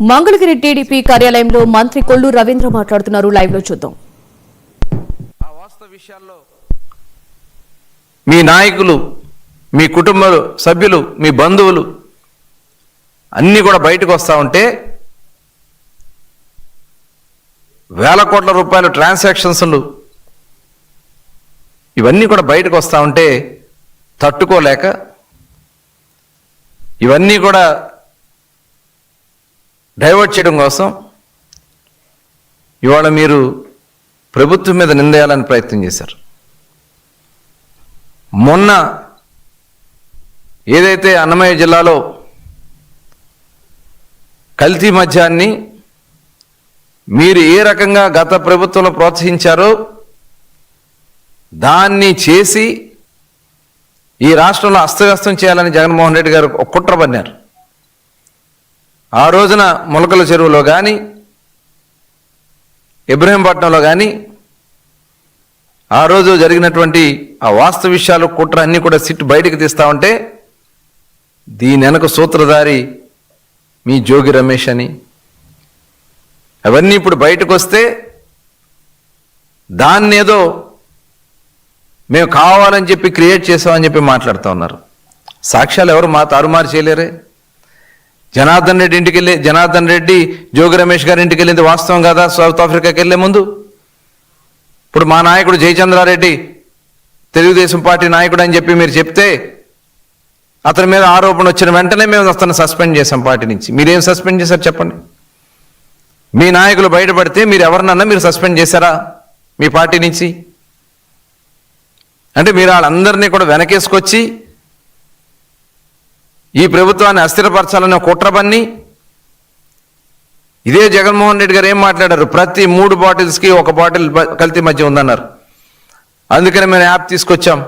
Mangalagiri TDP కార్యాలయంలో మంత్రి కొల్లు రవీంద్ర మాట్లాడుతున్నారు. లైవ్ లో చూద్దాం. ఆ వాస్తవ విషయాల్లో మీ నాయకులు, మీ కుటుంబ సభ్యులు, మీ బంధువులు అన్నీ కూడా బయటకు వస్తూ ఉంటే వేల కోట్ల రూపాయల ట్రాన్సాక్షన్స్లు ఇవన్నీ కూడా బయటకు వస్తూ ఉంటే తట్టుకోలేక ఇవన్నీ కూడా డైవర్ట్ చేయడం కోసం ఇవాళ మీరు ప్రభుత్వం మీద నిందేయాలని ప్రయత్నం చేశారు. మొన్న ఏదైతే అన్నమయ్య జిల్లాలో కల్తీ మద్యాన్ని మీరు ఏ రకంగా గత ప్రభుత్వంలో ప్రోత్సహించారో దాన్ని చేసి ఈ రాష్ట్రంలో అస్తవ్యస్తం చేయాలని జగన్మోహన్ రెడ్డి గారు ఒక కుట్ర పన్నారు. ఆ రోజున మొలకల చెరువులో కానీ ఇబ్రహీంపట్నంలో కానీ ఆ రోజు జరిగినటువంటి ఆ వాస్తవ విషయాలు కుట్ర అన్నీ కూడా సిట్ బయటకు తీస్తూ ఉంటే దీని వెనక సూత్రధారి మీ జోగి రమేష్ అని అవన్నీ ఇప్పుడు బయటకు వస్తే దాన్ని ఏదో మేము కావాలని చెప్పి క్రియేట్ చేసామని చెప్పి మాట్లాడుతూ ఉన్నారు. సాక్ష్యాలు ఎవరు తారుమారు చేయలేరే. జనార్దన్ రెడ్డి జోగి రమేష్ గారి ఇంటికి వెళ్ళింది వాస్తవం కదా సౌత్ ఆఫ్రికాకి వెళ్ళే ముందు. ఇప్పుడు మా నాయకుడు జయచంద్రారెడ్డి తెలుగుదేశం పార్టీ నాయకుడు అని చెప్పి మీరు చెప్తే అతని మీద ఆరోపణ వచ్చిన వెంటనే మేము అతను సస్పెండ్ చేసాం పార్టీ నుంచి. మీరేం సస్పెండ్ చేశారు చెప్పండి? మీ నాయకులు బయటపడితే మీరు ఎవరినన్నా మీరు సస్పెండ్ చేశారా మీ పార్టీ నుంచి? అంటే మీరు వాళ్ళందరినీ కూడా వెనకేసుకొచ్చి ఈ ప్రభుత్వాన్ని అస్థిరపరచాలని కుట్ర పన్ని ఇదే జగన్మోహన్ రెడ్డి గారు ఏం మాట్లాడారు? ప్రతి 3 బాటిల్స్కి 1 బాటిల్ కల్తీ మద్యం ఉందన్నారు. అందుకని మేము యాప్ తీసుకొచ్చాం.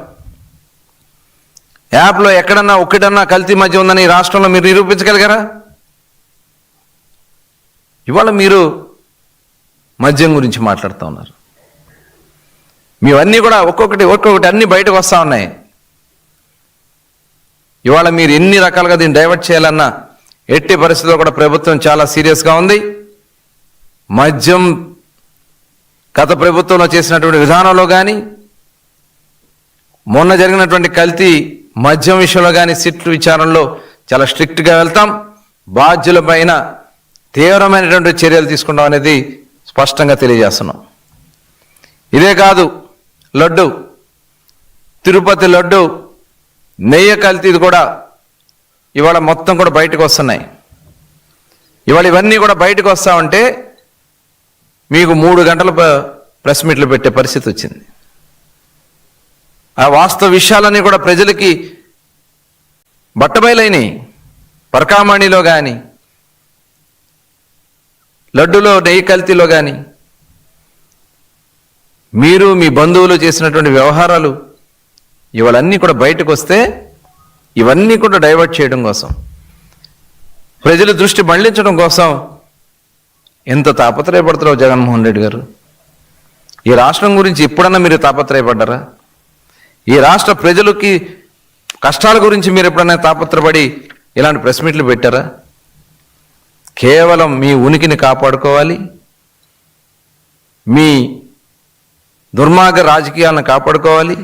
యాప్లో ఎక్కడన్నా ఒక్కడన్నా కల్తీ మద్యం ఉందని ఈ రాష్ట్రంలో మీరు నిరూపించగలిగారా? ఇవాళ మీరు మద్యం గురించి మాట్లాడుతూ ఉన్నారు. మీవన్నీ కూడా ఒక్కొక్కటి అన్నీ బయటకు వస్తూ ఉన్నాయి. ఇవాళ మీరు ఎన్ని రకాలుగా దీన్ని డైవర్ట్ చేయాలన్నా ఎట్టి పరిస్థితుల్లో కూడా ప్రభుత్వం చాలా సీరియస్గా ఉంది. మద్యం గత ప్రభుత్వంలో చేసినటువంటి విధానంలో కానీ మొన్న జరిగినటువంటి కల్తీ మద్యం విషయంలో కానీ సిట్లు విచారణలో చాలా స్ట్రిక్ట్గా వెళ్తాం. బాధ్యులపైన తీవ్రమైనటువంటి చర్యలు తీసుకుంటాం అనేది స్పష్టంగా తెలియజేస్తున్నాం. ఇదే కాదు, లడ్డు, తిరుపతి లడ్డు నెయ్యి కల్తీది కూడా ఇవాళ మొత్తం కూడా బయటకు వస్తున్నాయి. ఇవాళ ఇవన్నీ కూడా బయటకు వస్తూ ఉంటే మీకు 3 గంటల ప్రెస్ మీట్లు పెట్టే పరిస్థితి వచ్చింది. ఆ వాస్తవ విషయాలన్నీ కూడా ప్రజలకి బట్టబయలైనాయి. పరకామణిలో కానీ లడ్డులో నెయ్యి కల్తీలో కానీ మీరు మీ బంధువులు చేసినటువంటి వ్యవహారాలు ఇవన్నీ కూడా బయటకు వస్తే ఇవన్నీ కూడా డైవర్ట్ చేయడం కోసం, ప్రజల దృష్టి మళ్లించడం కోసం ఎంత తాపత్రయపడుతున్నావు జగన్మోహన్ రెడ్డి గారు? ఈ రాష్ట్రం గురించి ఎప్పుడన్నా మీరు తాపత్రయపడ్డారా? ఈ రాష్ట్ర ప్రజలకి కష్టాల గురించి మీరు ఎప్పుడన్నా తాపత్రపడి ఇలాంటి ప్రెస్ మీట్లు పెట్టారా? కేవలం మీ ఉనికిని కాపాడుకోవాలి, మీ దుర్మార్గ రాజకీయాలను కాపాడుకోవాలి,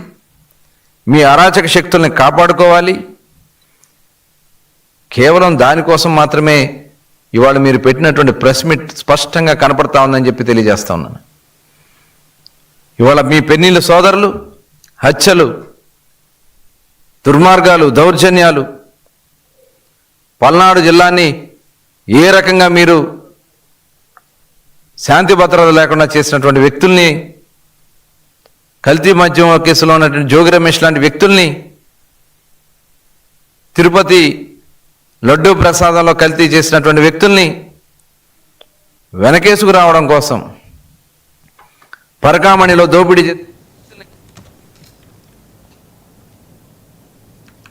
మీ అరాచక శక్తుల్ని కాపాడుకోవాలి. కేవలం దానికోసం మాత్రమే ఇవాళ మీరు పెట్టినటువంటి ప్రెస్ మీట్ స్పష్టంగా కనపడతా ఉందని చెప్పి తెలియజేస్తా ఉన్నాను. ఇవాళ మీ పెన్నీళ్ళ సోదరులు హత్యలు, దుర్మార్గాలు, దౌర్జన్యాలు, పల్నాడు జిల్లాని ఏ రకంగా మీరు శాంతి భద్రతలు లేకుండా చేసినటువంటి వ్యక్తుల్ని, కల్తీ మద్యం కేసులో ఉన్నటువంటి జోగి రమేష్ లాంటి వ్యక్తుల్ని, తిరుపతి లడ్డూ ప్రసాదంలో కల్తీ చేసినటువంటి వ్యక్తుల్ని వెనకేసుకు రావడం కోసం, పరకామణిలో దోపిడీ